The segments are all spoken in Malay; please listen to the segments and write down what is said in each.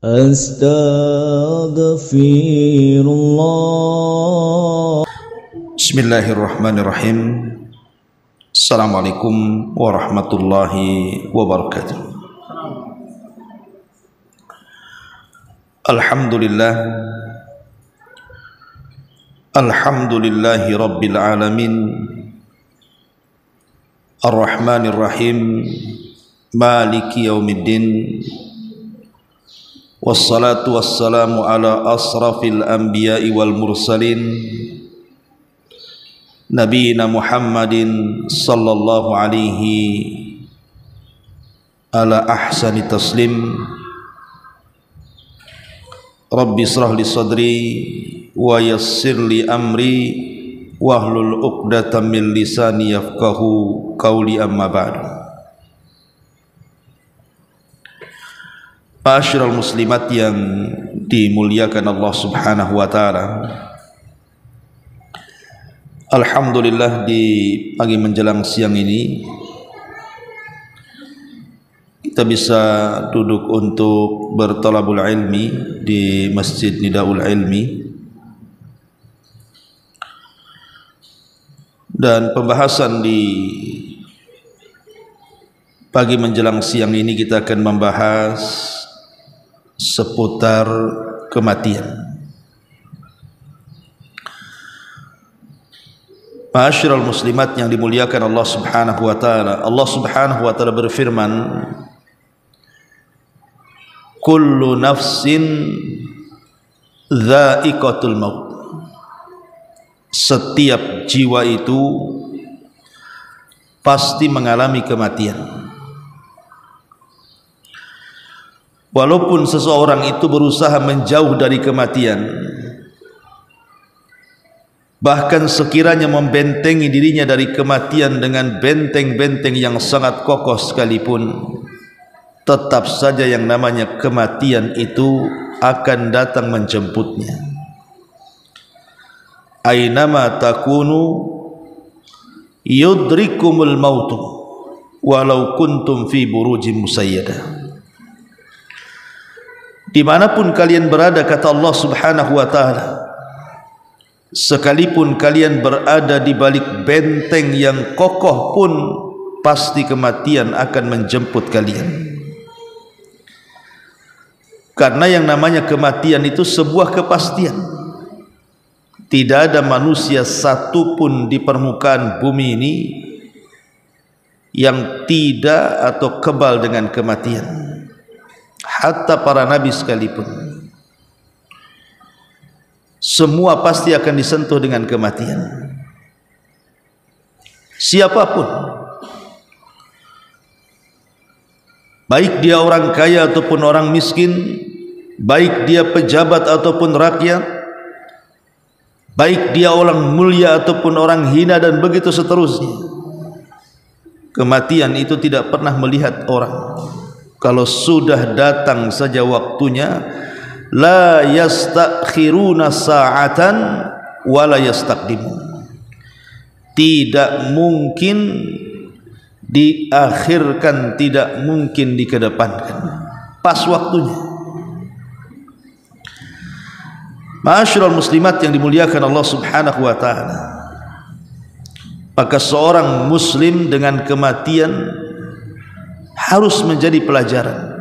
Astaghfirullah. Bismillahirrahmanirrahim. Assalamualaikum warahmatullahi wabarakatuh. Alhamdulillah. Alhamdulillahi rabbil alamin. Ar-Rahmanir Rahim. Maliki yaumiddin. Wassalatu wassalamu ala asrafil anbiya'i wal mursalin Nabiina Muhammadin sallallahu alaihi ala ahsani taslim. Rabbi israh li sadri wa yassir li amri wahlul 'uqdatam min lisani yafqahu qawli, amma ba'du. Ma'asyiral muslimat yang dimuliakan Allah Subhanahu wa taala. Alhamdulillah, di pagi menjelang siang ini kita bisa duduk untuk bertalabul ilmi di Masjid Nidaul Ilmi, dan pembahasan di pagi menjelang siang ini kita akan membahas seputar kematian. Ma'asyiral muslimat yang dimuliakan Allah Subhanahu wa taala. Allah Subhanahu wa taala berfirman, kullu nafsin dha'iqatul maut. Setiap jiwa itu pasti mengalami kematian. Walaupun seseorang itu berusaha menjauh dari kematian, bahkan sekiranya membentengi dirinya dari kematian dengan benteng-benteng yang sangat kokoh sekalipun, tetap saja yang namanya kematian itu akan datang menjemputnya. Ainama takunu yudrikumul mautu walau kuntum fi burujim musayyadah. Dimanapun kalian berada, kata Allah Subhanahu wa ta'ala, sekalipun kalian berada di balik benteng yang kokoh pun, pasti kematian akan menjemput kalian. Karena yang namanya kematian itu sebuah kepastian. Tidak ada manusia satupun di permukaan bumi ini yang tidak atau kebal dengan kematian. Hatta para nabi sekalipun, semua pasti akan disentuh dengan kematian. Siapapun, baik dia orang kaya ataupun orang miskin, baik dia pejabat ataupun rakyat, baik dia orang mulia ataupun orang hina, dan begitu seterusnya. Kematian itu tidak pernah melihat orang. Kalau sudah datang saja waktunya, la yastakhiruna sa'atan wa la yastaqdimun. Tidak mungkin diakhirkan, tidak mungkin dikedepankan. Pas waktunya. Ma'asyiral muslimat yang dimuliakan Allah Subhanahu wa taala. Maka seorang muslim dengan kematian harus menjadi pelajaran.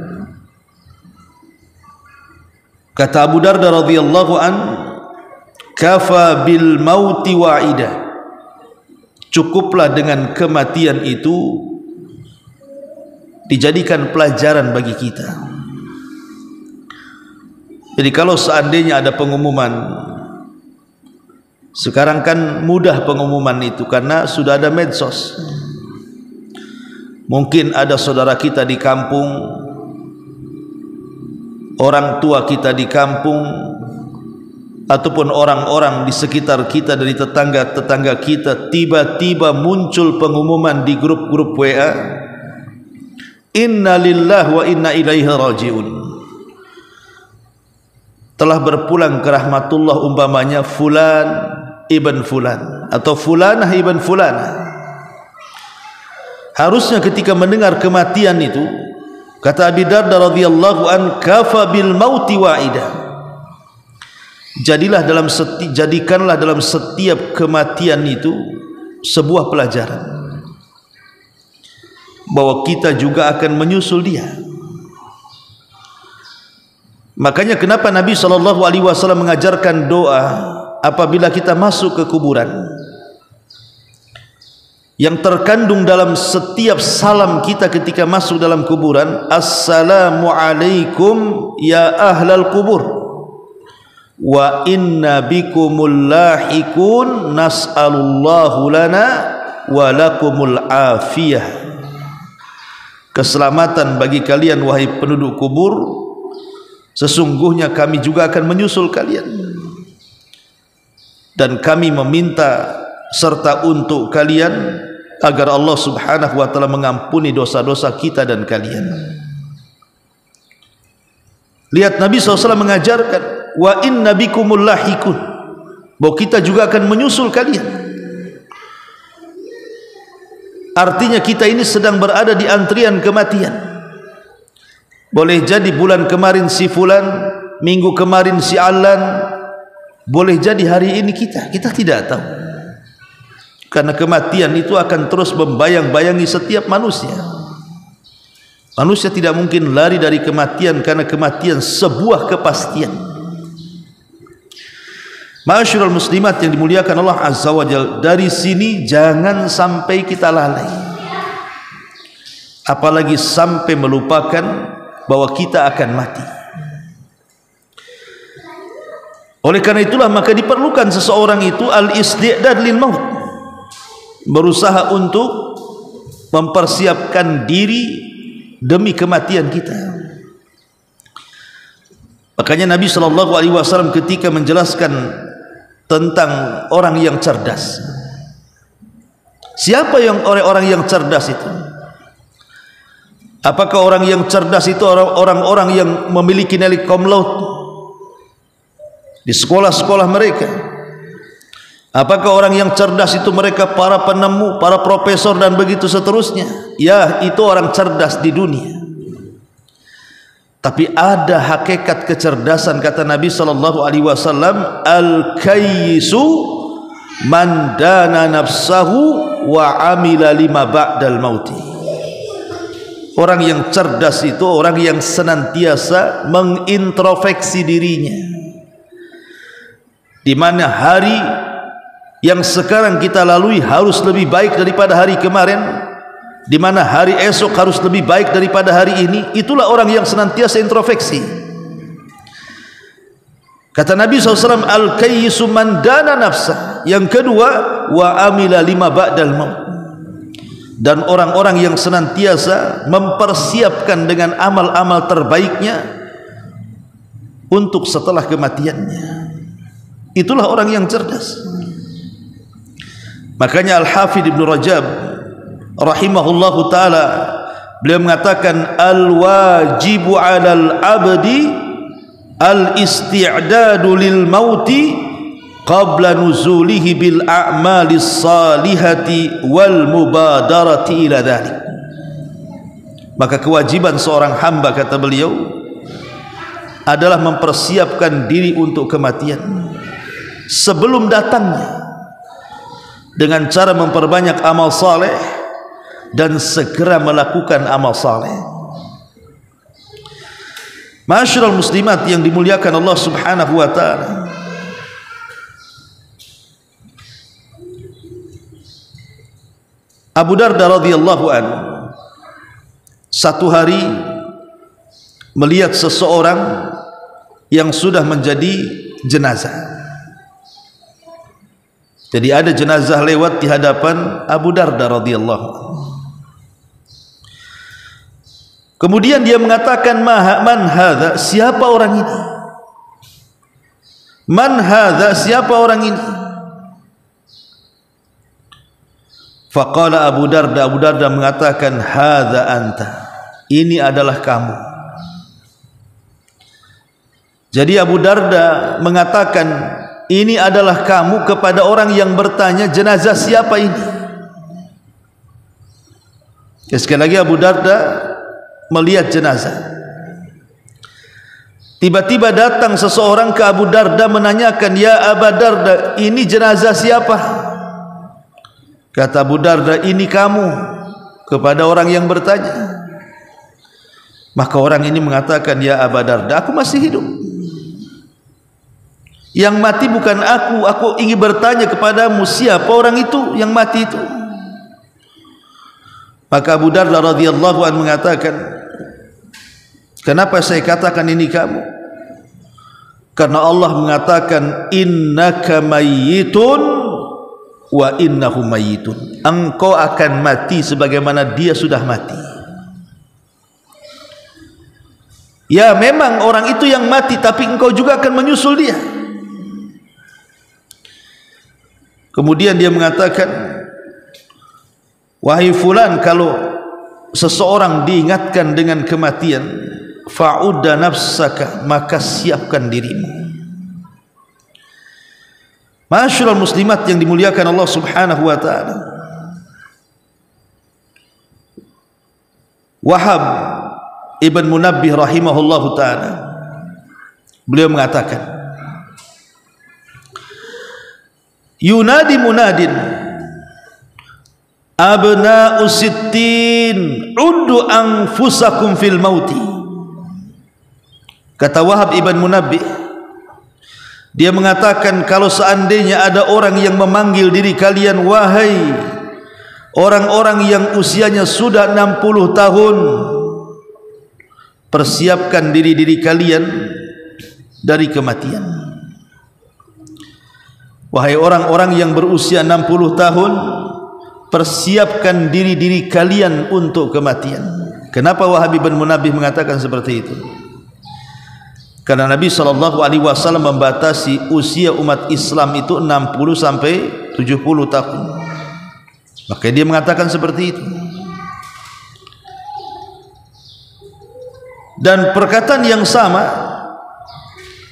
Kata Abu Darda radhiyallahu an, kafa bil mauti wa'ida. Cukuplah dengan kematian itu dijadikan pelajaran bagi kita. Jadi kalau seandainya ada pengumuman, sekarang kan mudah pengumuman itu karena sudah ada medsos. Mungkin ada saudara kita di kampung, orang tua kita di kampung, ataupun orang-orang di sekitar kita, dari tetangga-tetangga kita, tiba-tiba muncul pengumuman di grup-grup WA, inna lillahi wa inna ilaihi raji'un, telah berpulang ke rahmatullah, umpamanya fulan ibn fulan atau fulanah ibn fulanah. Harusnya ketika mendengar kematian itu Kata Abi Darda radhiyallahu an, kafa bil mauti wa'ida. Jadikanlah dalam setiap kematian itu sebuah pelajaran bahwa kita juga akan menyusul dia. Makanya kenapa Nabi SAW mengajarkan doa apabila kita masuk ke kuburan, yang terkandung dalam setiap salam kita ketika masuk dalam kuburan, Assalamualaikum ya ahlal kubur wa inna bikumul lahikun nas'alullahu lana wa lakumul afiyah. Keselamatan bagi kalian wahai penduduk kubur, sesungguhnya kami juga akan menyusul kalian, dan kami meminta serta untuk kalian agar Allah subhanahu wa ta'ala mengampuni dosa-dosa kita dan kalian. Lihat, Nabi SAW mengajarkan wa inna bikumul lahikun, bahwa kita juga akan menyusul kalian. Artinya kita ini sedang berada di antrian kematian. Boleh jadi bulan kemarin si fulan, minggu kemarin si alan, boleh jadi hari ini kita tidak tahu. Karena kematian itu akan terus membayang-bayangi setiap manusia. Manusia tidak mungkin lari dari kematian, karena kematian sebuah kepastian. Ma'asyiral muslimat yang dimuliakan Allah Azza wa Jalla, dari sini jangan sampai kita lalai, apalagi sampai melupakan bahwa kita akan mati. Oleh karena itulah maka diperlukan seseorang itu al-isti'dad lil maut, berusaha untuk mempersiapkan diri demi kematian kita. Makanya Nabi SAW ketika menjelaskan tentang orang yang cerdas, siapa yang orang yang cerdas itu? Apakah orang yang cerdas itu orang-orang yang memiliki nilai cum laude di sekolah-sekolah mereka? Apakah orang yang cerdas itu mereka para penemu, para profesor dan begitu seterusnya? Ya, itu orang cerdas di dunia. Tapi ada hakikat kecerdasan, kata Nabi SAW, al-kayyisu man dana nafsahu wa amila lima ba'dal mauti. Orang yang cerdas itu orang yang senantiasa mengintrospeksi dirinya, di mana hari yang sekarang kita lalui harus lebih baik daripada hari kemarin, di mana hari esok harus lebih baik daripada hari ini. Itulah orang yang senantiasa introspeksi. Kata Nabi SAW, al-kayyisu man dana nafsah. Yang kedua, wa amila lima ba'dal maut. Dan orang-orang yang senantiasa mempersiapkan dengan amal-amal terbaiknya untuk setelah kematiannya. Itulah orang yang cerdas. Makanya Al-Hafidh Ibn Rajab rahimahullahu ta'ala, beliau mengatakan al-wajibu 'alal 'abdi al-isti'dadu lil mauti qabla nuzulihi bil a'malis salihati wal mubadarati ila dhalik. Maka kewajiban seorang hamba, kata beliau, adalah mempersiapkan diri untuk kematian sebelum datangnya, dengan cara memperbanyak amal saleh dan segera melakukan amal saleh. Ma'asyiral muslimat yang dimuliakan Allah Subhanahu wa ta'ala, Abu Darda radhiyallahu anhu satu hari melihat seseorang yang sudah menjadi jenazah. Jadi ada jenazah lewat di hadapan Abu Darda radhiyallahu anhu. Kemudian dia mengatakan, man hadza, siapa orang ini? Man hadza, siapa orang ini? Faqala Abu Darda mengatakan, hadza anta, ini adalah kamu. Jadi Abu Darda mengatakan, ini adalah kamu, kepada orang yang bertanya, jenazah siapa ini? Ya, sekali lagi Abu Darda melihat jenazah. Tiba-tiba datang seseorang ke Abu Darda menanyakan, "Ya Abu Darda, ini jenazah siapa?" Kata Abu Darda, "Ini kamu," kepada orang yang bertanya. Maka orang ini mengatakan, "Ya Abu Darda, aku masih hidup. Yang mati bukan aku. Aku ingin bertanya kepadamu, siapa orang itu yang mati itu?" Maka Abu Darda radhiyallahu anhu mengatakan, "Kenapa saya katakan ini kamu? Karena Allah mengatakan, innaka mayyitun wa innahu mayyitun. Engkau akan mati sebagaimana dia sudah mati." Ya, memang orang itu yang mati, tapi engkau juga akan menyusul dia. Kemudian dia mengatakan, "Wahai fulan, kalau seseorang diingatkan dengan kematian, fa'udda nafsaka, maka siapkan dirimu." Ma'asyiral muslimat yang dimuliakan Allah Subhanahu wa taala, Wahab Ibn Munabbih rahimahullahu taala, beliau mengatakan, "Yunadi munadin abna'u sittin uddu anfusakum fil mauti." Kata Wahab Ibn Munabbih, dia mengatakan, kalau seandainya ada orang yang memanggil diri kalian, "Wahai orang-orang yang usianya sudah 60 tahun, persiapkan diri-diri kalian dari kematian." Wahai orang-orang yang berusia 60 tahun, persiapkan diri-diri kalian untuk kematian. Kenapa Wahab Ibn Munabbih mengatakan seperti itu? Karena Nabi SAW membatasi usia umat Islam itu 60 sampai 70 tahun. Maka dia mengatakan seperti itu. Dan perkataan yang sama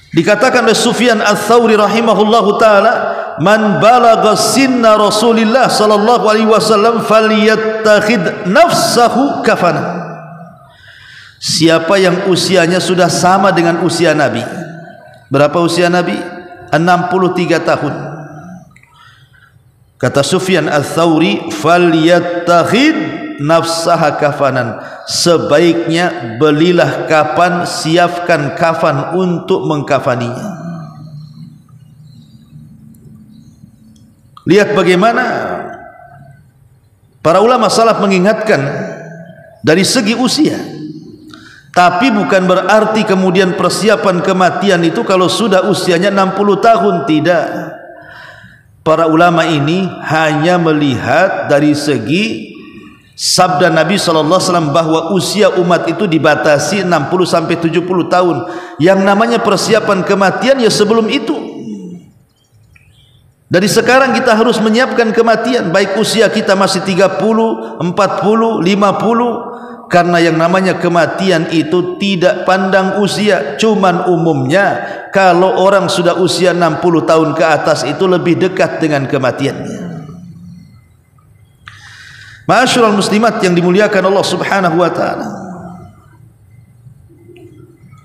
dikatakan oleh Sufyan Ats-Tsauri rahimahullahu taala, "Man balagha sinna Rasulillah sallallahu alaihi wasallam falyattakhid nafsahu kafana." Siapa yang usianya sudah sama dengan usia Nabi. Berapa usia Nabi? 63 tahun. Kata Sufyan Ats-Tsauri, "Falyattakhid nafsaha kafanan." Sebaiknya belilah kafan, siapkan kafan untuk mengkafaninya. Lihat bagaimana para ulama salaf mengingatkan dari segi usia. Tapi bukan berarti kemudian persiapan kematian itu kalau sudah usianya 60 tahun, tidak. Para ulama ini hanya melihat dari segi sabda Nabi SAW bahwa usia umat itu dibatasi 60 sampai 70 tahun. Yang namanya persiapan kematian ya sebelum itu. Dari sekarang kita harus menyiapkan kematian, baik usia kita masih 30, 40, 50. Karena yang namanya kematian itu tidak pandang usia. Cuman umumnya kalau orang sudah usia 60 tahun ke atas itu lebih dekat dengan kematiannya. Ma'asyiral muslimat yang dimuliakan Allah Subhanahu wa taala,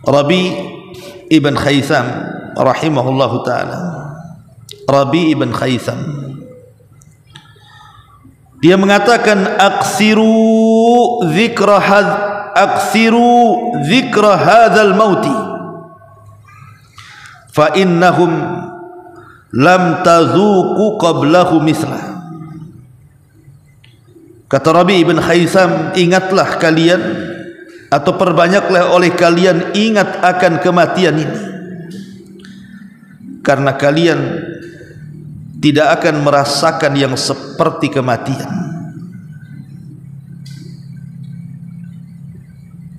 Rabi Ibn Khaytham rahimahullahu taala, Rabi Ibn Khaytham, dia mengatakan, "Aksiru dzikra hadzal mauti fa innahum lam tazuqu qablahu mithlah." Kata Rabi Ibn Khaytham, ingatlah kalian atau perbanyaklah oleh kalian ingat akan kematian ini, karena kalian tidak akan merasakan yang seperti kematian.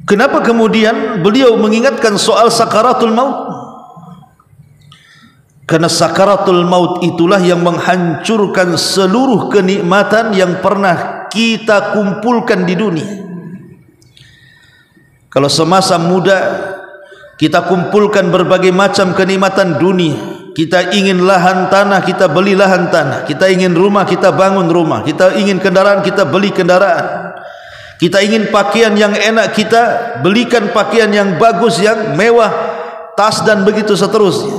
Kenapa kemudian beliau mengingatkan soal sakaratul maut? Karena sakaratul maut itulah yang menghancurkan seluruh kenikmatan yang pernah kita kumpulkan di dunia. Kalau semasa muda kita kumpulkan berbagai macam kenikmatan dunia, kita ingin lahan tanah, kita beli lahan tanah, kita ingin rumah, kita bangun rumah, kita ingin kendaraan, kita beli kendaraan, Kita ingin pakaian yang enak, kita belikan pakaian yang bagus, yang mewah, tas dan begitu seterusnya.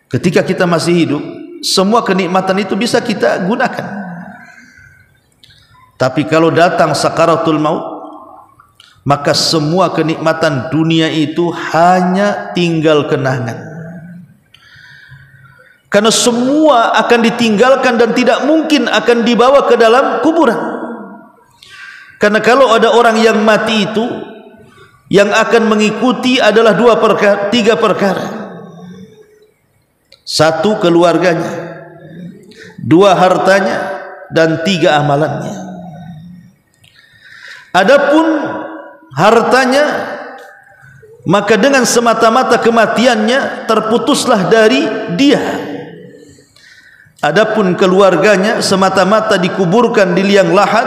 Ketika kita masih hidup, semua kenikmatan itu bisa kita gunakan. Tapi kalau datang sakaratul maut, maka semua kenikmatan dunia itu hanya tinggal kenangan. Karena semua akan ditinggalkan dan tidak mungkin akan dibawa ke dalam kuburan. Karena kalau ada orang yang mati itu, yang akan mengikuti adalah tiga perkara. Satu, keluarganya, dua, hartanya, dan tiga, amalannya. Adapun hartanya, maka dengan semata-mata kematiannya terputuslah dari dia. Adapun keluarganya, semata-mata dikuburkan di liang lahat,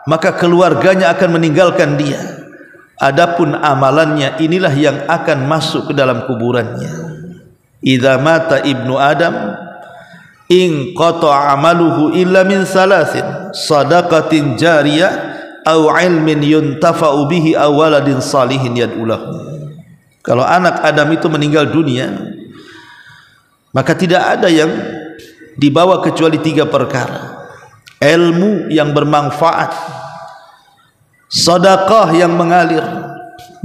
maka keluarganya akan meninggalkan dia. Adapun amalannya, inilah yang akan masuk ke dalam kuburannya. Idza mata ibnu Adam in qata'a amaluhu illa min salasin, sadaqatin jariyah aw ilmin yuntafa'u bihi aw waladin salihin yad'u lahu. Kalau anak Adam itu meninggal dunia, maka tidak ada yang dibawa kecuali tiga perkara: ilmu yang bermanfaat, sedekah yang mengalir,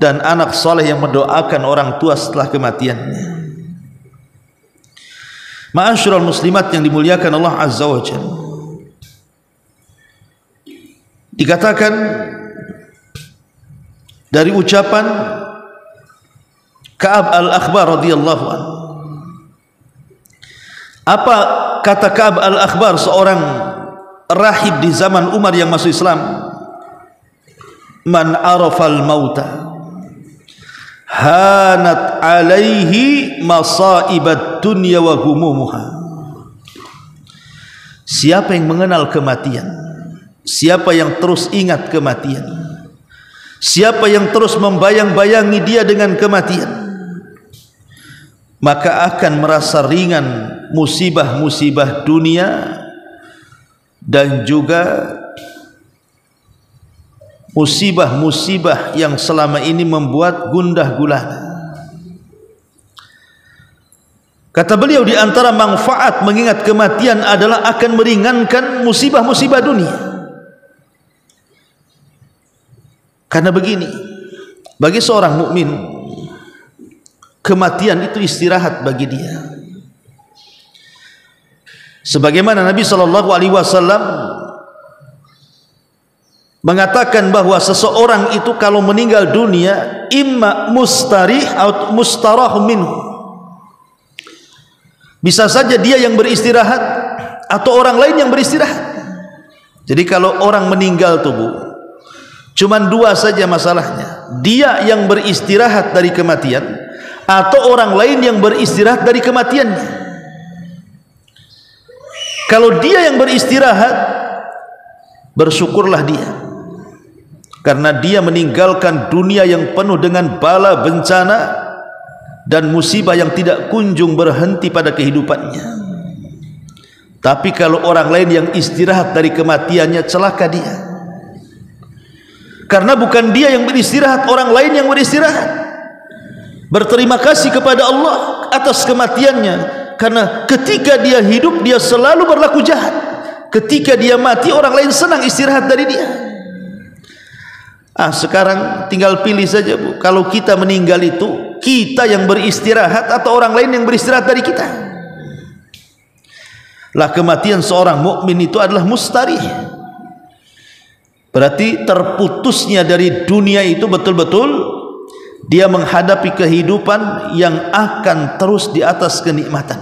dan anak soleh yang mendoakan orang tua setelah kematiannya. Ma'asyiral muslimat yang dimuliakan Allah Azza wa Jalla, dikatakan dari ucapan Ka'ab al-Akhbar radhiyallahu anhu. Apa kata Ka'ab al-Akhbar, seorang rahib di zaman Umar yang masuk Islam? Man arafal mauta hanat alaihi masaibat dunya wa humumuha. Siapa yang mengenal kematian, siapa yang terus ingat kematian, siapa yang terus membayang-bayangi dia dengan kematian, maka akan merasa ringan musibah-musibah dunia dan juga musibah-musibah yang selama ini membuat gundah gulana. Kata beliau, di antara manfaat mengingat kematian adalah akan meringankan musibah-musibah dunia. Karena begini, bagi seorang mukmin, kematian itu istirahat bagi dia. Sebagaimana Nabi SAW mengatakan bahwa seseorang itu kalau meninggal dunia, imma mustarih atau mustarah minhu. Bisa saja dia yang beristirahat atau orang lain yang beristirahat. Jadi kalau orang meninggal tubuh, cuman dua saja masalahnya: dia yang beristirahat dari kematian atau orang lain yang beristirahat dari kematiannya. Kalau dia yang beristirahat, bersyukurlah dia, karena dia meninggalkan dunia yang penuh dengan bala bencana dan musibah yang tidak kunjung berhenti pada kehidupannya. Tapi kalau orang lain yang istirahat dari kematiannya, celaka dia, karena bukan dia yang beristirahat, orang lain yang beristirahat. Berterima kasih kepada Allah atas kematiannya, karena ketika dia hidup dia selalu berlaku jahat, ketika dia mati orang lain senang istirahat dari dia. Sekarang tinggal pilih saja, Bu, kalau kita meninggal itu kita yang beristirahat atau orang lain yang beristirahat dari kita. Lah, kematian seorang mukmin itu adalah mustarih, berarti terputusnya dari dunia itu betul-betul dia menghadapi kehidupan yang akan terus di atas kenikmatan.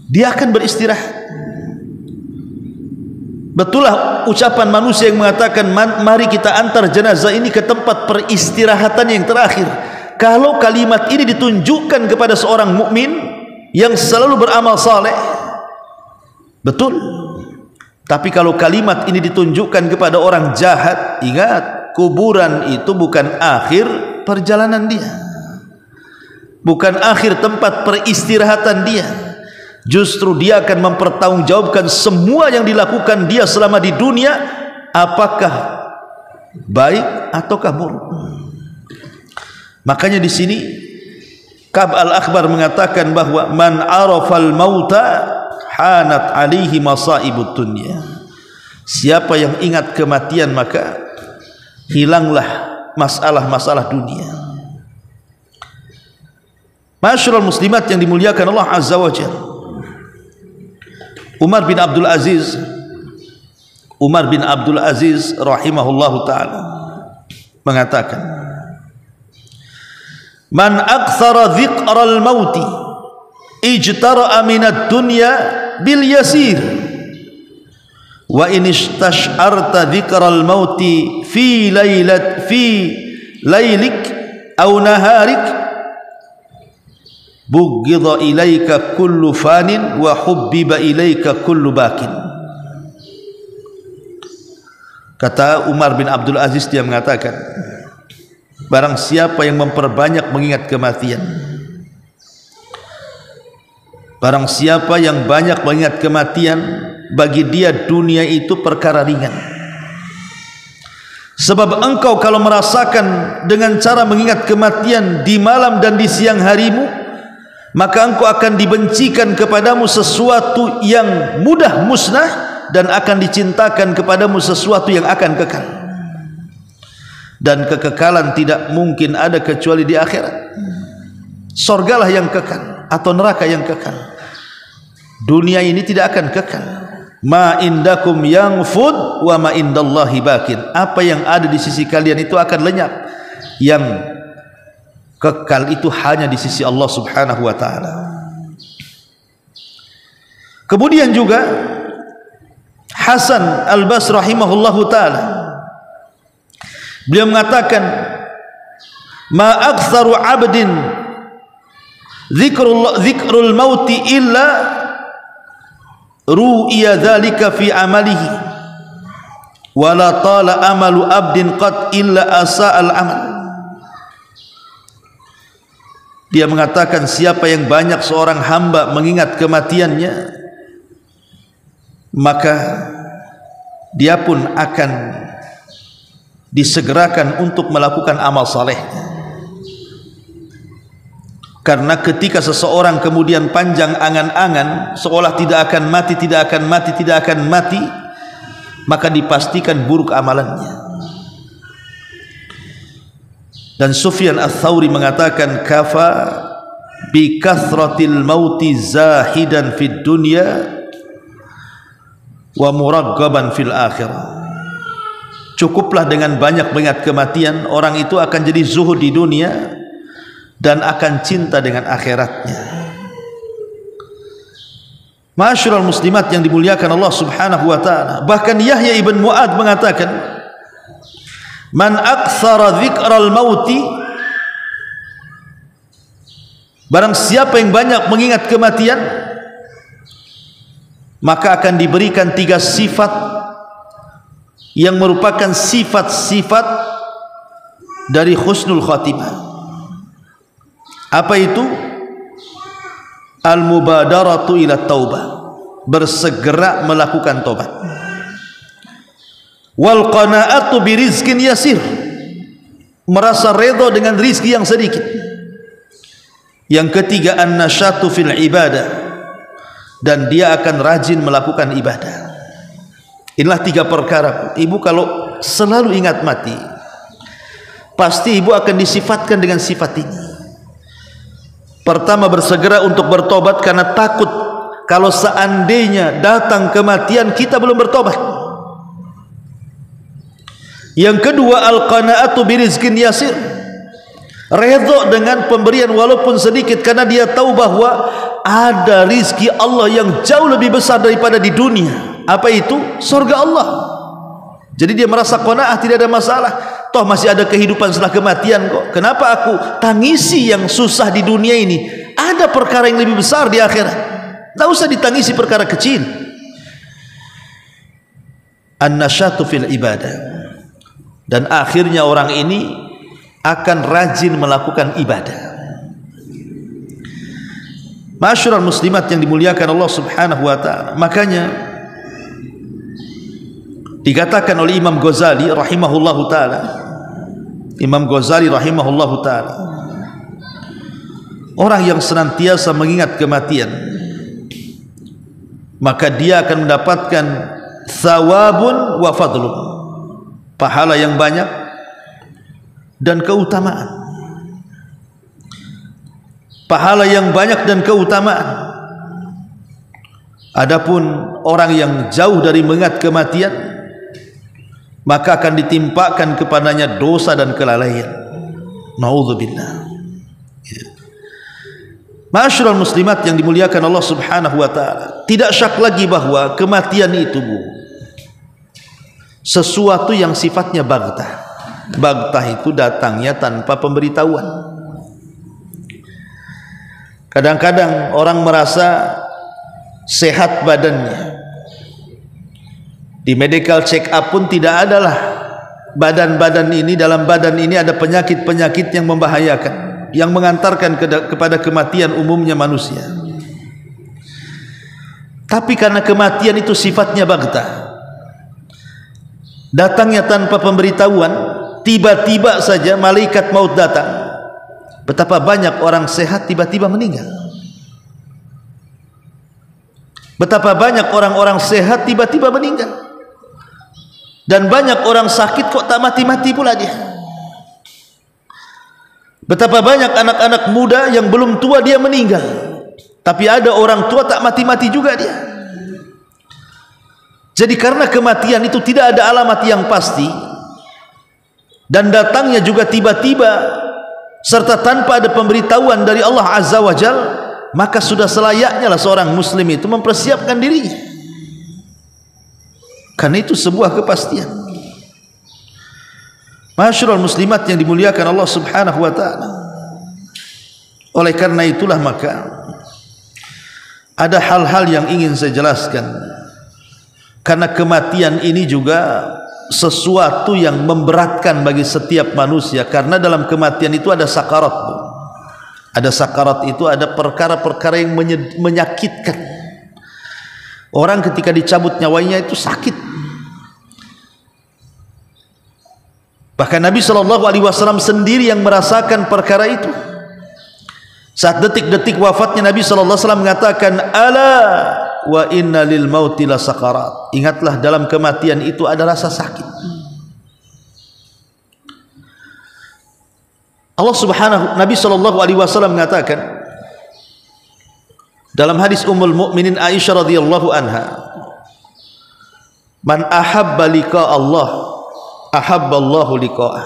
Dia akan beristirahat. Betullah ucapan manusia yang mengatakan, mari kita antar jenazah ini ke tempat peristirahatan yang terakhir. Kalau kalimat ini ditunjukkan kepada seorang mukmin yang selalu beramal saleh, betul. Tapi kalau kalimat ini ditunjukkan kepada orang jahat, ingat, kuburan itu bukan akhir perjalanan dia, bukan akhir tempat peristirahatan dia. Justru dia akan mempertanggungjawabkan semua yang dilakukan dia selama di dunia, apakah baik ataukah buruk. Makanya di sini Ka'b al-Akhbar mengatakan bahwa man arafal mauta hanat alaihi masaibud dunya. Siapa yang ingat kematian maka hilanglah masalah-masalah dunia. Masyarul muslimat yang dimuliakan Allah Azza wa Jalla, Umar bin Abdul Aziz rahimahullahu ta'ala mengatakan, man aktsara dzikral mauti ijtara'a minad dunya bil yasir wa in istash'arta dzikral mauti fi lailik aw naharik bughidha ilaika kullu fanin wa hubbiba ilaika kullu bakin. Kata Umar bin Abdul Aziz, dia mengatakan, barang siapa yang memperbanyak mengingat kematian, barang siapa yang banyak mengingat kematian, bagi dia dunia itu perkara ringan. Sebab engkau kalau merasakan dengan cara mengingat kematian di malam dan di siang harimu, maka engkau akan dibencikan kepadamu sesuatu yang mudah musnah, dan akan dicintakan kepadamu sesuatu yang akan kekal. Dan kekekalan tidak mungkin ada kecuali di akhirat. Surgalah yang kekal atau neraka yang kekal. Dunia ini tidak akan kekal. Ma indakum yanfud wa ma indallahi bakin. Apa yang ada di sisi kalian itu akan lenyap. Yang kekal itu hanya di sisi Allah Subhanahu wa taala. Kemudian juga Hasan Al-Basri rahimahullahu taala, beliau mengatakan, ma aktsaru 'abdin dzikrul mauti illa ru'iya dzalika fi amalihi wa la tala amalu 'abdin qad illa asa'al amal. Dia mengatakan, siapa yang banyak seorang hamba mengingat kematiannya, maka dia pun akan disegerakan untuk melakukan amal salehnya. Karena ketika seseorang kemudian panjang angan-angan seolah tidak akan mati, maka dipastikan buruk amalannya. Dan Sufyan Ats-Tsauri mengatakan, kafa bi kathratil mauti zahidan fid dunya wa muraggaban fil akhirah. Cukuplah dengan banyak mengingat kematian, orang itu akan jadi zuhud di dunia dan akan cinta dengan akhiratnya. Masyarul muslimat yang dimuliakan Allah Subhanahu wa taala, bahkan Yahya ibn Mu'ad mengatakan, man aktsara dzikral mauti, barang siapa yang banyak mengingat kematian, maka akan diberikan 3 sifat yang merupakan sifat-sifat dari husnul khatimah. Apa itu? Al-mubadaratu ila taubah, bersegera melakukan tobat. Wal qanaatu birizqin yasir, merasa redha dengan rizki yang sedikit. Yang ketiga, an-nasyatu fil ibadah, dan dia akan rajin melakukan ibadah. Inilah 3 perkara. Ibu kalau selalu ingat mati, pasti ibu akan disifatkan dengan sifat ini. Pertama, bersegera untuk bertobat karena takut kalau seandainya datang kematian kita belum bertobat. Yang kedua, al-qanaatu birizqin yasir, redha dengan pemberian walaupun sedikit, karena dia tahu bahwa ada rizki Allah yang jauh lebih besar daripada di dunia. Apa itu? Surga Allah. Jadi dia merasa qanaah, tidak ada masalah, toh masih ada kehidupan setelah kematian kok. Kenapa aku tangisi yang susah di dunia ini? Ada perkara yang lebih besar di akhirat. Tak usah ditangisi perkara kecil. An-nasyatu fil ibadah, dan akhirnya orang ini akan rajin melakukan ibadah. Ma'asyiral muslimat yang dimuliakan Allah Subhanahu wa taala, makanya dikatakan oleh Imam Ghazali rahimahullahu taala, orang yang senantiasa mengingat kematian, maka dia akan mendapatkan thawabun wa fadlun, pahala yang banyak dan keutamaan. Pahala yang banyak dan keutamaan. Adapun orang yang jauh dari mengingat kematian, maka akan ditimpakan kepadanya dosa dan kelalaian. Nauzubillah. Ma'asyiral muslimat yang dimuliakan Allah Subhanahu wa taala, tidak syak lagi bahwa kematian itu, Bu, sesuatu yang sifatnya baghtah. Baghtah itu datangnya tanpa pemberitahuan. Kadang-kadang orang merasa sehat badannya, di medical check up pun tidak adalah badan-badan ini, dalam badan ini ada penyakit-penyakit yang membahayakan, yang mengantarkan kepada kematian umumnya manusia. Tapi karena kematian itu sifatnya baghtah, datangnya tanpa pemberitahuan, tiba-tiba saja malaikat maut datang. Betapa banyak orang sehat tiba-tiba meninggal. Betapa banyak orang-orang sehat tiba-tiba meninggal. Dan banyak orang sakit kok tak mati-mati pula dia. Betapa banyak anak-anak muda yang belum tua dia meninggal, tapi ada orang tua tak mati-mati juga dia. Jadi karena kematian itu tidak ada alamat yang pasti, dan datangnya juga tiba-tiba serta tanpa ada pemberitahuan dari Allah Azza wa Jal, maka sudah selayaknya lah seorang muslim itu mempersiapkan dirinya, karena itu sebuah kepastian. Ma'asyiral muslimat yang dimuliakan Allah Subhanahu wa taala, oleh karena itulah maka ada hal-hal yang ingin saya jelaskan, karena kematian ini juga sesuatu yang memberatkan bagi setiap manusia, karena dalam kematian itu ada sakarat. Ada sakarat itu ada perkara-perkara yang menyakitkan. Orang ketika dicabut nyawanya itu sakit. Bahkan Nabi SAW sendiri yang merasakan perkara itu. Saat detik-detik wafatnya, Nabi SAW mengatakan, ala wa inna lil mauti la sakarat. Ingatlah, dalam kematian itu ada rasa sakit. Nabi SAW mengatakan dalam hadis Ummul Mukminin Aisyah radhiyallahu anha, man ahabba liqa Allah ahabba Allahu liqa'ah,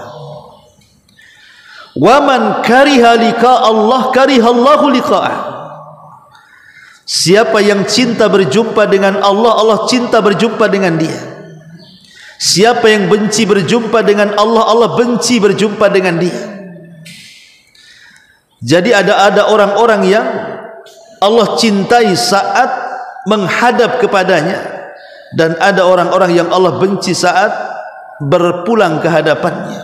wa man kariha liqa Allah kariha Allahu liqa'ah. Siapa yang cinta berjumpa dengan Allah, Allah cinta berjumpa dengan dia. Siapa yang benci berjumpa dengan Allah, Allah benci berjumpa dengan dia. Jadi ada orang-orang yang Allah cintai saat menghadap kepadanya, dan ada orang-orang yang Allah benci saat berpulang ke hadapannya.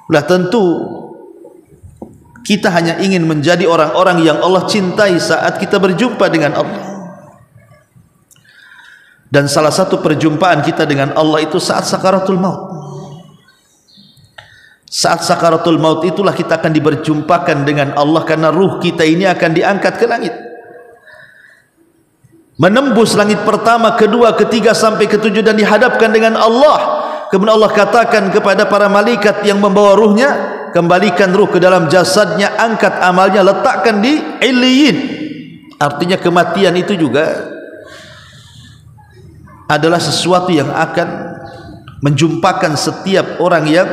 Lah tentu kita hanya ingin menjadi orang-orang yang Allah cintai saat kita berjumpa dengan Allah. Dan salah satu perjumpaan kita dengan Allah itu saat sakaratul maut. Saat sakaratul maut itulah kita akan diberjumpakan dengan Allah, karena ruh kita ini akan diangkat ke langit, menembus langit pertama, kedua, ketiga sampai ketujuh, dan dihadapkan dengan Allah. Kemudian Allah katakan kepada para malaikat yang membawa ruhnya, kembalikan ruh ke dalam jasadnya, angkat amalnya, letakkan di Illiyin. Artinya kematian itu juga adalah sesuatu yang akan menjumpakan setiap orang yang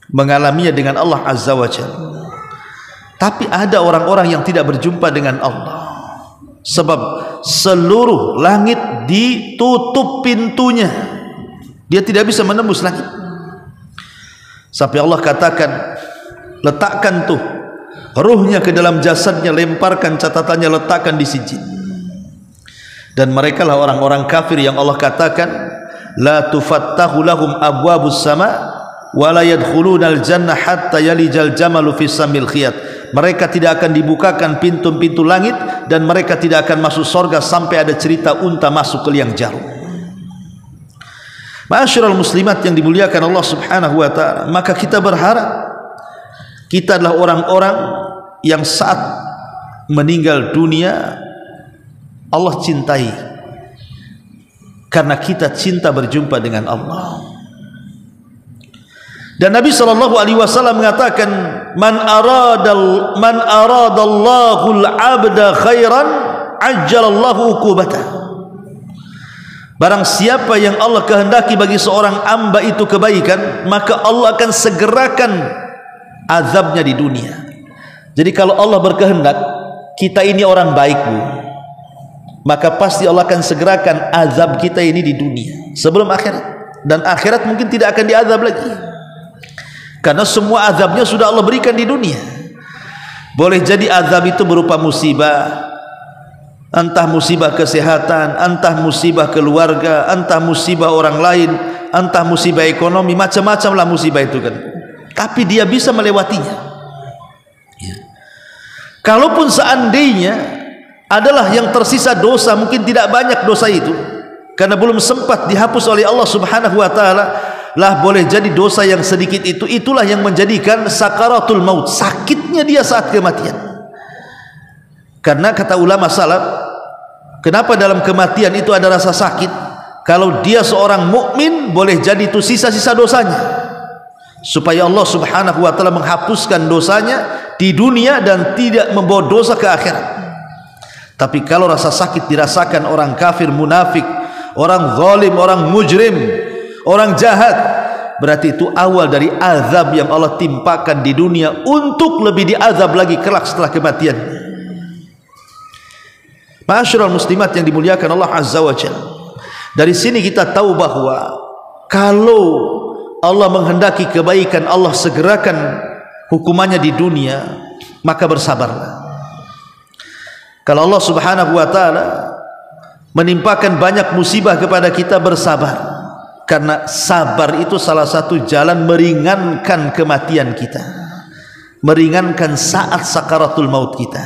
mengalaminya dengan Allah Azza wa Jalla. Tapi ada orang-orang yang tidak berjumpa dengan Allah, sebab seluruh langit ditutup pintunya, dia tidak bisa menembus langit. Sampai Allah katakan, letakkan tuh ruhnya ke dalam jasadnya, lemparkan catatannya, letakkan di sijil. Dan mereka lah orang-orang kafir yang Allah katakan, la tufattahu lahum abwabus sama wa la yadkhulunal jannah hatta yalijal jamalu fi samil khiyat. mereka tidak akan dibukakan pintu-pintu langit, dan mereka tidak akan masuk surga sampai ada cerita unta masuk ke liang jarum. Ma'asyiral muslimat yang dimuliakan Allah Subhanahu wa taala, maka kita berharap kita adalah orang-orang yang saat meninggal dunia Allah cintai, karena kita cinta berjumpa dengan Allah. Dan Nabi SAW mengatakan, man aradallahu al-abda khairan ajjalallahu uqubatah. Barang siapa yang Allah kehendaki bagi seorang hamba itu kebaikan, maka Allah akan segerakan azabnya di dunia. Jadi kalau Allah berkehendak kita ini orang baik, Bu, maka pasti Allah akan segerakan azab kita ini di dunia sebelum akhirat. Dan akhirat mungkin tidak akan diazab lagi, karena semua azabnya sudah Allah berikan di dunia. Boleh jadi azab itu berupa musibah, entah musibah kesehatan, entah musibah keluarga, entah musibah orang lain, entah musibah ekonomi, macam-macam lah musibah itu kan. Tapi dia bisa melewatinya ya. Kalaupun seandainya adalah yang tersisa dosa, mungkin tidak banyak dosa itu karena belum sempat dihapus oleh Allah Subhanahu wa taala, lah boleh jadi dosa yang sedikit itu, itulah yang menjadikan sakaratul maut, sakitnya dia saat kematian. Karena kata ulama salaf, kenapa dalam kematian itu ada rasa sakit? Kalau dia seorang mukmin, boleh jadi itu sisa-sisa dosanya, supaya Allah Subhanahu wa taala menghapuskan dosanya di dunia dan tidak membawa dosa ke akhirat. Tapi kalau rasa sakit dirasakan orang kafir, munafik, orang zalim, orang mujrim, orang jahat, berarti itu awal dari azab yang Allah timpakan di dunia untuk lebih diazab lagi kelak setelah kematian. Ma'asyiral muslimat yang dimuliakan Allah Azza wa Jalla, dari sini kita tahu bahwa kalau Allah menghendaki kebaikan, Allah segerakan hukumannya di dunia, maka bersabarlah. Kalau Allah Subhanahu wa taala menimpakan banyak musibah kepada kita, bersabar, karena sabar itu salah satu jalan meringankan kematian kita, meringankan saat sakaratul maut kita.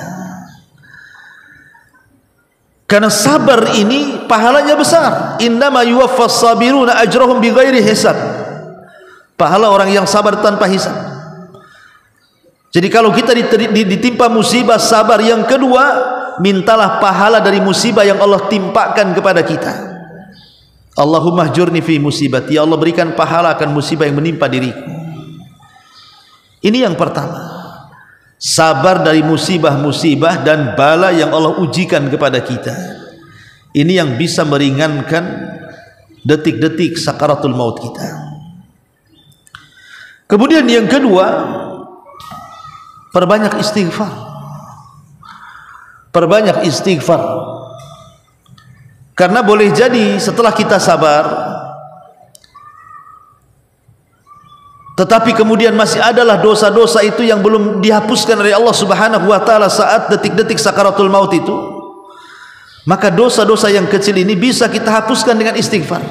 Karena sabar ini pahalanya besar. Innama yuwaffas sabiruna ajrahum bighairi hisab. Pahala orang yang sabar tanpa hisab. Jadi kalau kita ditimpa musibah, sabar. Yang kedua, mintalah pahala dari musibah yang Allah timpakan kepada kita. Allahumma ajurni fi musibati, ya Allah berikan pahala akan musibah yang menimpa diriku. Ini yang pertama, sabar dari musibah-musibah dan bala yang Allah ujikan kepada kita. Ini yang bisa meringankan detik-detik sakaratul maut kita. Kemudian yang kedua, perbanyak istighfar. Perbanyak istighfar. Karena boleh jadi setelah kita sabar, tetapi kemudian masih adalah dosa-dosa itu yang belum dihapuskan oleh Allah Subhanahu wa taala saat detik-detik sakaratul maut itu, maka dosa-dosa yang kecil ini bisa kita hapuskan dengan istighfar.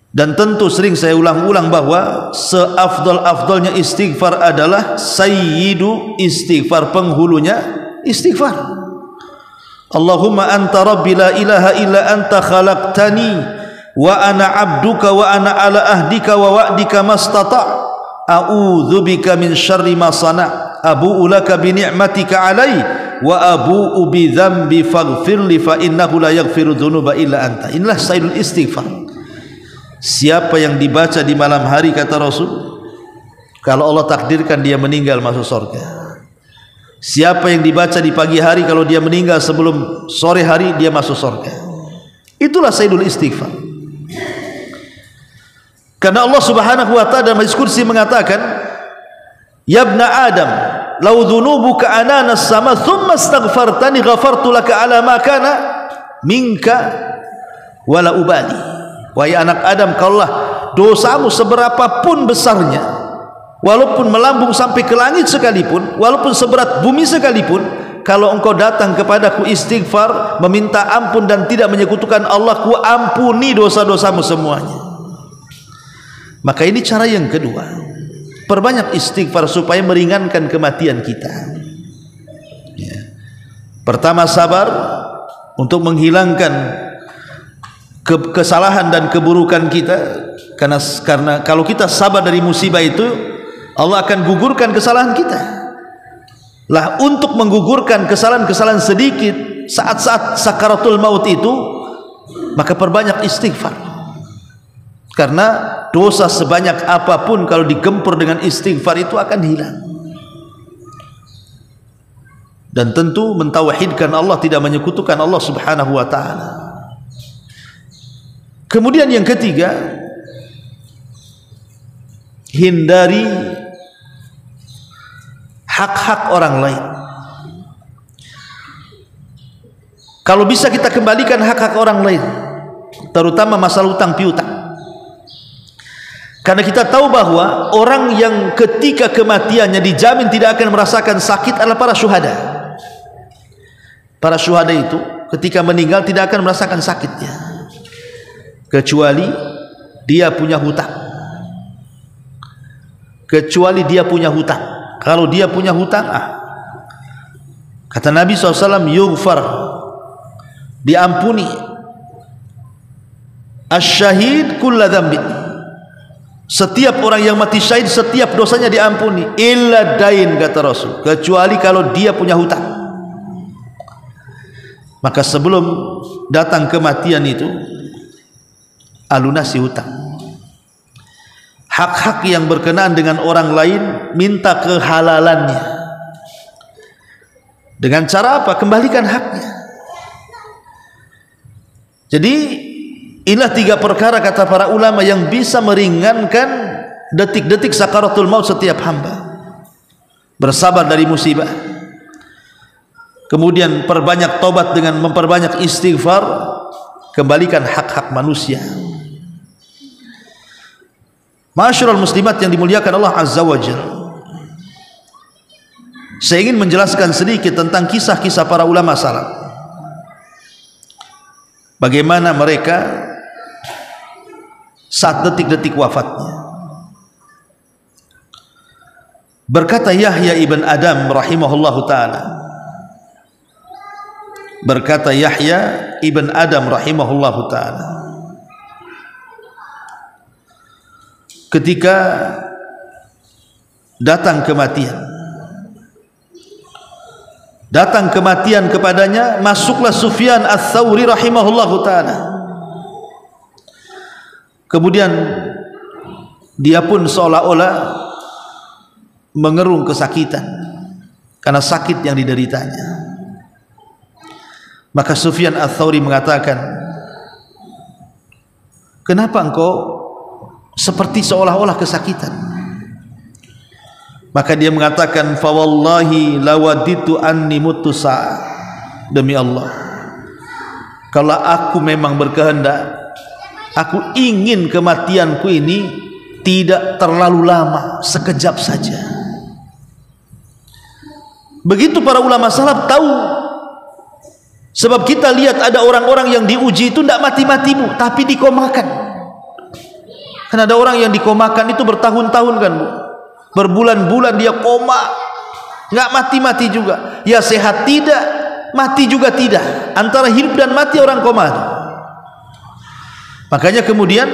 Dan tentu sering saya ulang-ulang bahwa seafdal-afdalnya istighfar adalah sayyidu istighfar, penghulunya istighfar. Allahumma anta rabbi la ilaha illa anta khalaqtani wa ana abduka wa ana ala ahdika wa wa'dika mastata' a'udzu bika min syarri ma sana' abu'u laka bi ni'matika 'alai wa abu'u bi dzambi faghfirli fa innahu la yaghfiru dzunuba illa anta. Inilah sayyidul istighfar. Siapa yang dibaca di malam hari, kata Rasul, kalau Allah takdirkan dia meninggal masuk surga. Siapa yang dibaca di pagi hari, kalau dia meninggal sebelum sore hari dia masuk surga. Itulah sayyidul istighfar. Karena Allah Subhanahu wa taala dalam hadis qudsi mengatakan, ya ibna adam law dhunubuka anana as-sama thumma astaghfartani ghafartu laka ala ma kana minka wala ubali. Wahai anak Adam, kalaulah dosamu seberapapun besarnya, walaupun melambung sampai ke langit sekalipun, walaupun seberat bumi sekalipun, kalau engkau datang kepadaku istighfar, meminta ampun dan tidak menyekutukan Allah, ku ampuni dosa-dosamu semuanya. Maka ini cara yang kedua. perbanyak istighfar supaya meringankan kematian kita. Ya. Pertama, sabar untuk menghilangkan kesalahan dan keburukan kita, karena kalau kita sabar dari musibah itu, Allah akan gugurkan kesalahan kita. Lah, untuk menggugurkan kesalahan-kesalahan sedikit saat-saat sakaratul maut itu, maka perbanyak istighfar. Karena dosa sebanyak apapun kalau digempur dengan istighfar itu akan hilang. Dan tentu mentauhidkan Allah, tidak menyekutukan Allah Subhanahu wa taala. Kemudian yang ketiga, hindari hak-hak orang lain. Kalau bisa kita kembalikan hak-hak orang lain, terutama masalah utang piutang. Karena kita tahu bahwa orang yang ketika kematiannya dijamin tidak akan merasakan sakit adalah para syuhada. Para syuhada itu ketika meninggal tidak akan merasakan sakitnya, kecuali dia punya hutang. Kecuali dia punya hutang. Kalau dia punya hutang, kata Nabi SAW, yughfar, diampuni, asyahid kulla dzambin, setiap orang yang mati syahid setiap dosanya diampuni, illa dain, kata Rasul, kecuali kalau dia punya hutang. Maka sebelum datang kematian itu, alunasi hutang. Hak-hak yang berkenaan dengan orang lain, minta kehalalannya. Dengan cara apa? Kembalikan haknya. Jadi inilah 3 perkara, kata para ulama, yang bisa meringankan detik-detik sakaratul maut setiap hamba. Bersabar dari musibah, kemudian perbanyak tobat dengan memperbanyak istighfar, kembalikan hak-hak manusia. Ma'asyiral muslimat yang dimuliakan Allah Azza wa Jalla, saya ingin menjelaskan sedikit tentang kisah-kisah para ulama salaf, bagaimana mereka saat detik-detik wafatnya. Berkata Yahya ibn Adam rahimahullahu ta'ala, berkata Yahya ibn Adam rahimahullahu ta'ala, ketika datang kematian kepadanya, masuklah Sufyan Ats-Tsauri rahimahullahu ta'ala. Kemudian dia pun seolah-olah mengerung kesakitan karena sakit yang dideritanya. Maka Sufyan Ats-Tsauri mengatakan, kenapa engkau seperti seolah-olah kesakitan? Maka dia mengatakan, fa wallahi lawaditu anni mutu sa'ah, demi Allah, kalau aku memang berkehendak, aku ingin kematianku ini tidak terlalu lama, sekejap saja. Begitu para ulama salaf tahu. Sebab kita lihat ada orang-orang yang diuji itu tidak mati-mati, Bu, tapi dikomakan. Kan ada orang yang dikomakan itu bertahun-tahun kan, Bu, berbulan-bulan dia koma, nggak mati-mati juga. Ya sehat tidak, mati juga tidak, antara hidup dan mati orang koma. Makanya kemudian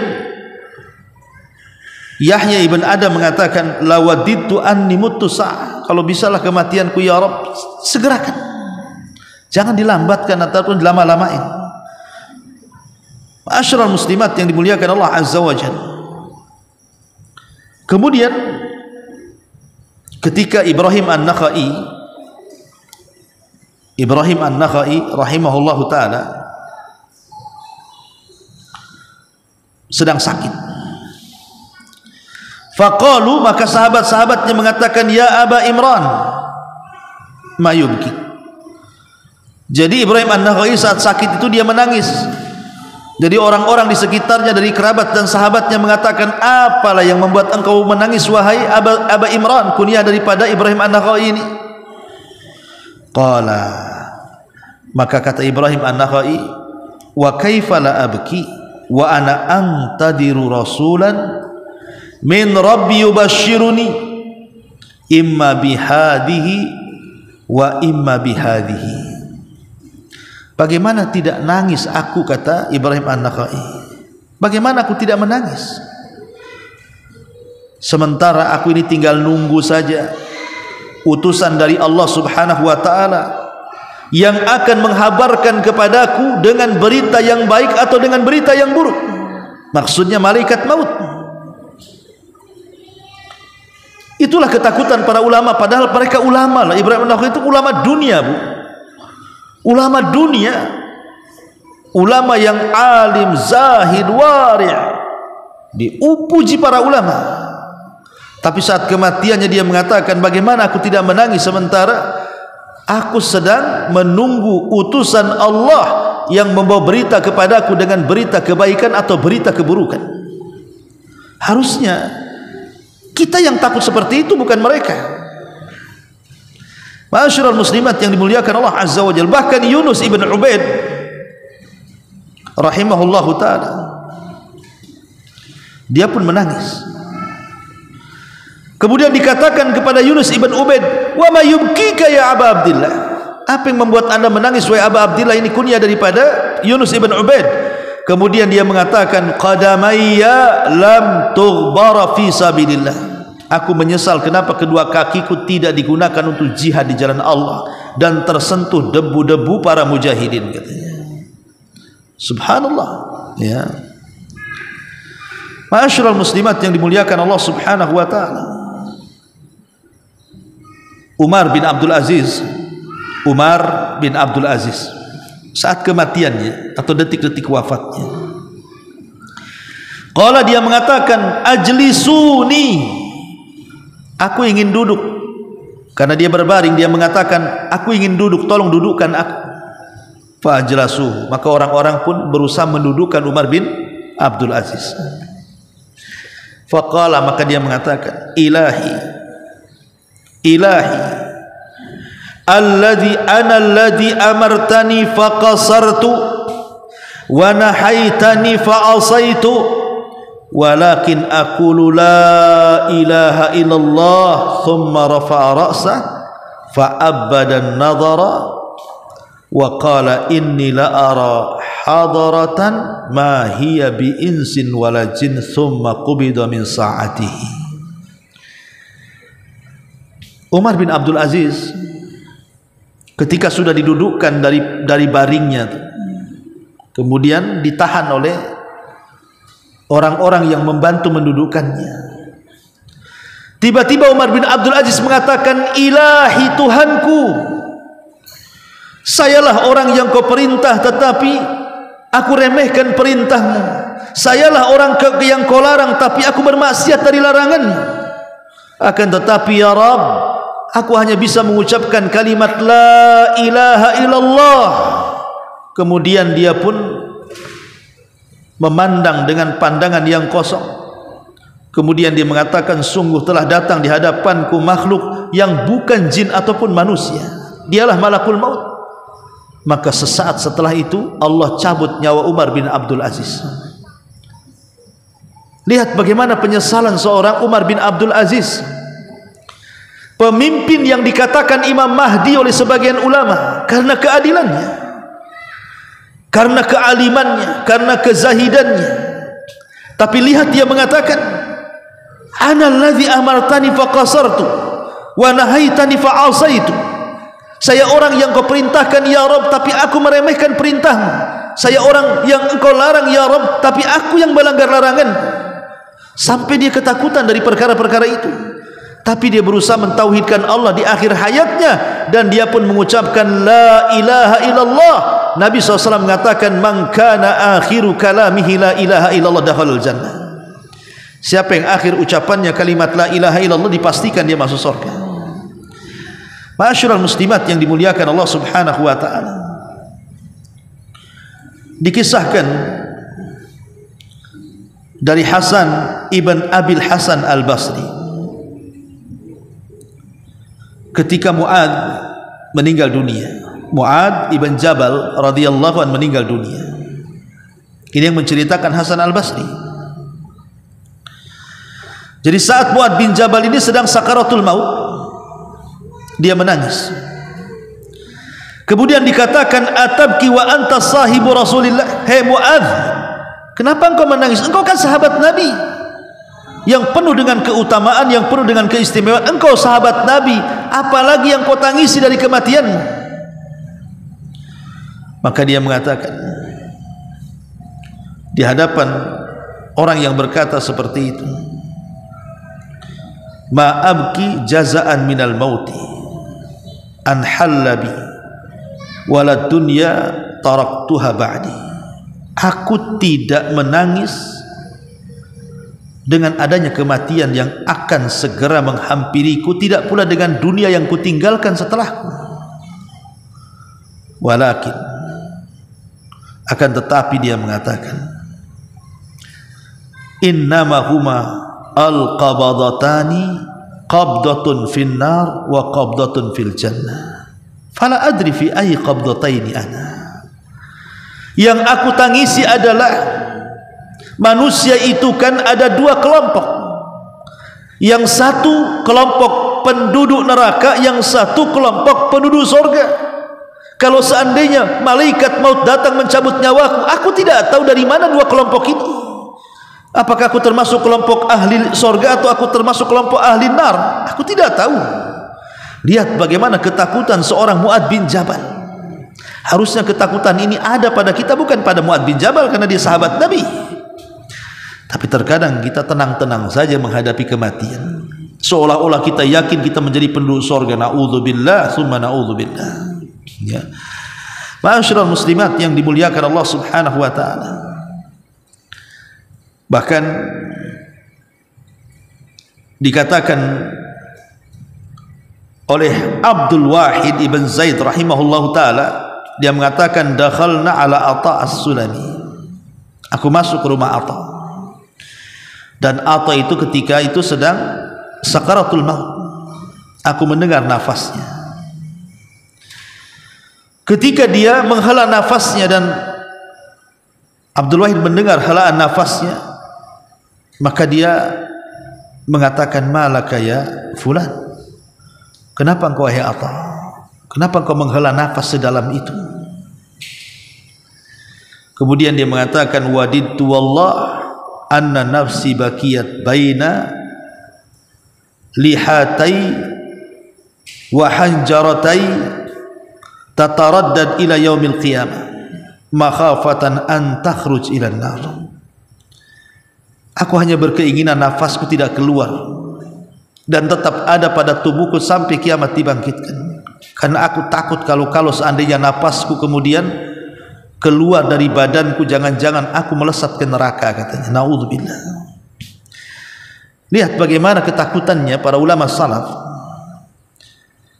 Yahya ibn Adam mengatakan, lawaditu anni mutu sa'ah, kalau bisalah kematianku ya Rabb, segerakan, jangan dilambatkan ataupun dilama-lamain. Ma'asyiral muslimat yang dimuliakan Allah Azza wa Jalla. Kemudian ketika Ibrahim An-Nakhai rahimahullahu ta'ala sedang sakit, faqalu, maka sahabat-sahabatnya mengatakan, ya Aba Imran ma yubki. Jadi Ibrahim An-Nakhai saat sakit itu dia menangis. Jadi orang-orang di sekitarnya dari kerabat dan sahabatnya mengatakan, apalah yang membuat engkau menangis wahai Aba Imran, kunyah daripada Ibrahim An-Nakhai ini. Qala, maka kata Ibrahim An-Nakhai, wa kaifa la abki wa ana antadiru rasulan min rabbi yubashshiruni imma bihadhihi wa imma bihadhihi. Bagaimana tidak nangis aku, kata Ibrahim An-Nakha'i. Bagaimana aku tidak menangis? Sementara aku ini tinggal nunggu saja utusan dari Allah Subhanahu wa ta'ala yang akan menghabarkan kepadaku dengan berita yang baik atau dengan berita yang buruk. Maksudnya malaikat maut. Itulah ketakutan para ulama, padahal mereka ulama lah. Ibrahim An-Nakha'i itu ulama dunia, Bu. Ulama dunia, ulama yang alim, zahid, wari', dipuji para ulama. Tapi saat kematiannya dia mengatakan, bagaimana aku tidak menangis sementara aku sedang menunggu utusan Allah yang membawa berita kepadaku dengan berita kebaikan atau berita keburukan. Harusnya kita yang takut seperti itu, bukan mereka. Ma'asyiral muslimat yang dimuliakan Allah Azza wa Jalla. Bahkan Yunus ibn Ubaid rahimahullahu ta'ala, dia pun menangis. Kemudian dikatakan kepada Yunus ibn Ubaid, wa ma yubkika ya Aba Abdillah, apa yang membuat anda menangis wahai Aba Abdillah? Ini kunyah daripada Yunus ibn Ubaid. Kemudian dia mengatakan, qadamayya lam tughbara fi sabilillah, aku menyesal kenapa kedua kakiku tidak digunakan untuk jihad di jalan Allah dan tersentuh debu-debu para mujahidin, katanya. Subhanallah, ya. Ma'asyiral muslimat yang dimuliakan Allah Subhanahu wa ta'ala. Umar bin Abdul Aziz saat kematiannya atau detik-detik wafatnya, qala, dia mengatakan, ajlisuni, aku ingin duduk. Karena dia berbaring, dia mengatakan, aku ingin duduk, tolong dudukkan aku. Fajlasu, maka orang-orang pun berusaha mendudukkan Umar bin Abdul Aziz. Faqala, maka dia mengatakan, ilahi alladhi amartani faqasartu wa nahaitani fa'asaitu walakin aqulu la ilaha illallah. Thumma rafa'a ra'sah fa'abbada an-nadhara wa qala inni la ara hadaratan ma hiya bi insin wala jin thumma qubida min sa'atihi. Umar bin Abdul Aziz ketika sudah didudukkan dari baringnya, kemudian ditahan oleh orang-orang yang membantu mendudukkannya. Tiba-tiba Umar bin Abdul Aziz mengatakan, ilahi Tuhanku, sayalah orang yang kau perintah tetapi aku remehkan perintahmu. Sayalah orang yang kau larang tapi aku bermaksiat dari laranganmu. Akan tetapi ya Rabb, aku hanya bisa mengucapkan kalimat la ilaha illallah. Kemudian dia pun memandang dengan pandangan yang kosong. Kemudian dia mengatakan, sungguh telah datang di hadapanku makhluk yang bukan jin ataupun manusia, dialah malakul maut. Maka sesaat setelah itu Allah cabut nyawa Umar bin Abdul Aziz. Lihat bagaimana penyesalan seorang Umar bin Abdul Aziz, pemimpin yang dikatakan Imam Mahdi oleh sebagian ulama karena keadilannya, karena kealimannya, karena kezahidannya. Tapi lihat dia mengatakan, ana alladhi amartani faqasartu wa nahaitani fa'asaitu. Saya orang yang kau perintahkan ya Rabb, tapi aku meremehkan perintahmu. Saya orang yang engkau larang ya Rabb, tapi aku yang melanggar larangan. Sampai dia ketakutan dari perkara-perkara itu. Tapi dia berusaha mentauhidkan Allah di akhir hayatnya, dan dia pun mengucapkan la ilaha illallah. Nabi SAW mengatakan, man kana akhiru kalamihi la ilaha illallah dakhalal jannah. Siapa yang akhir ucapannya kalimat la ilaha illallah, dipastikan dia masuk surga. Ma'asyiral muslimat yang dimuliakan Allah Subhanahu wa ta'ala, dikisahkan dari Hasan ibn Abil Hasan al-Basri, ketika Mu'adz meninggal dunia, Mu'adz ibn Jabal radhiyallahu anhu meninggal dunia. Ini yang menceritakan Hasan al-Basri. Jadi saat Mu'adz bin Jabal ini sedang sakaratul maut, dia menangis. Kemudian dikatakan, atabki wa anta sahibu Rasulillah. Hei Mu'adz, kenapa engkau menangis? Engkau kan sahabat Nabi yang penuh dengan keutamaan, yang penuh dengan keistimewaan. Engkau sahabat Nabi, apalagi yang kau tangisi dari kematianmu? Maka dia mengatakan di hadapan orang yang berkata seperti itu, ma abki jazaan minal mauti an hallabi walad dunya taraktuha ba'di. Aku tidak menangis dengan adanya kematian yang akan segera menghampiriku, tidak pula dengan dunia yang kutinggalkan setelahku. Walakin, akan tetapi dia mengatakan, innama huma al-qabadatani qabdatun fin nar wa qabdatun fil jannah fala adri fi ayyi qabdataini ana. Yang aku tangisi adalah manusia itu kan ada dua kelompok, yang satu kelompok penduduk neraka, yang satu kelompok penduduk surga. Kalau seandainya malaikat maut datang mencabut nyawaku, aku tidak tahu dari mana dua kelompok ini. Apakah aku termasuk kelompok ahli surga atau aku termasuk kelompok ahli nar? Aku tidak tahu. Lihat bagaimana ketakutan seorang Mu'adz bin Jabal. Harusnya ketakutan ini ada pada kita, bukan pada Mu'adz bin Jabal karena dia sahabat Nabi. Tapi terkadang kita tenang-tenang saja menghadapi kematian, seolah-olah kita yakin kita menjadi penduduk surga. Na'udzubillah summa na'udzubillah. Ya. Ma'asyiral muslimat yang dimuliakan Allah Subhanahu wa taala. Bahkan dikatakan oleh Abdul Wahid ibn Zaid rahimahullahu taala, dia mengatakan, dakhalna ala Atha as-Sulami. Aku masuk ke rumah Atha, dan Atha itu ketika itu sedang sakaratul maut. Aku mendengar nafasnya. Ketika dia menghela nafasnya dan Abdul Wahid mendengar helaan nafasnya, maka dia mengatakan, malaka ya fulan, kenapa engkau wahai Atha, kenapa engkau menghela nafas sedalam itu? Kemudian dia mengatakan, wadidtu wallah anna nafsi bakiyat baina lihatai wa hanjaratai tataraddad ila yaumil qiyamah makhafatan an takhruj ila nar. Aku hanya berkeinginan nafasku tidak keluar dan tetap ada pada tubuhku sampai kiamat dibangkitkan, karena aku takut kalau seandainya nafasku kemudian keluar dari badanku, jangan-jangan aku melesat ke neraka, katanya. Naudzubillah. Lihat bagaimana ketakutannya para ulama salaf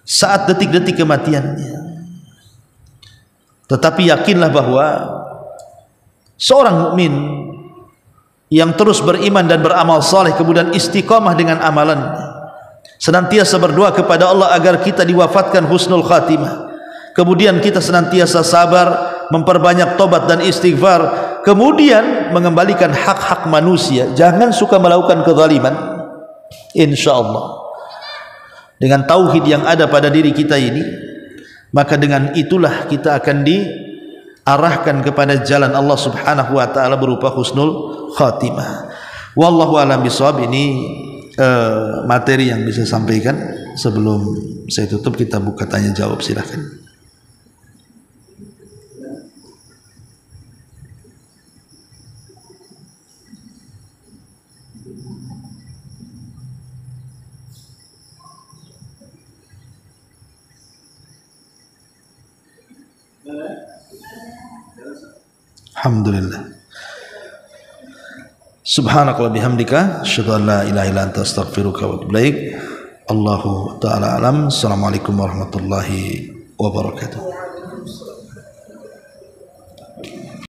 saat detik-detik kematiannya. Tetapi yakinlah bahwa seorang mukmin yang terus beriman dan beramal saleh, kemudian istiqamah dengan amalan, senantiasa berdoa kepada Allah agar kita diwafatkan husnul khatimah, kemudian kita senantiasa sabar, memperbanyak tobat dan istighfar, kemudian mengembalikan hak-hak manusia, jangan suka melakukan kezaliman. Insyaallah dengan tauhid yang ada pada diri kita ini, maka dengan itulah kita akan diarahkan kepada jalan Allah Subhanahu wa taala berupa husnul khatimah. Wallahu a'lam bishawab. Ini materi yang bisa sampaikan. Sebelum saya tutup, kita buka tanya jawab, silakan. Alhamdulillah. Subhanakallah bihamdika asyhadu an la ilaha illa anta astaghfiruka wa atubu ilaik. Allahu ta'ala alam. Assalamualaikum warahmatullahi wabarakatuh.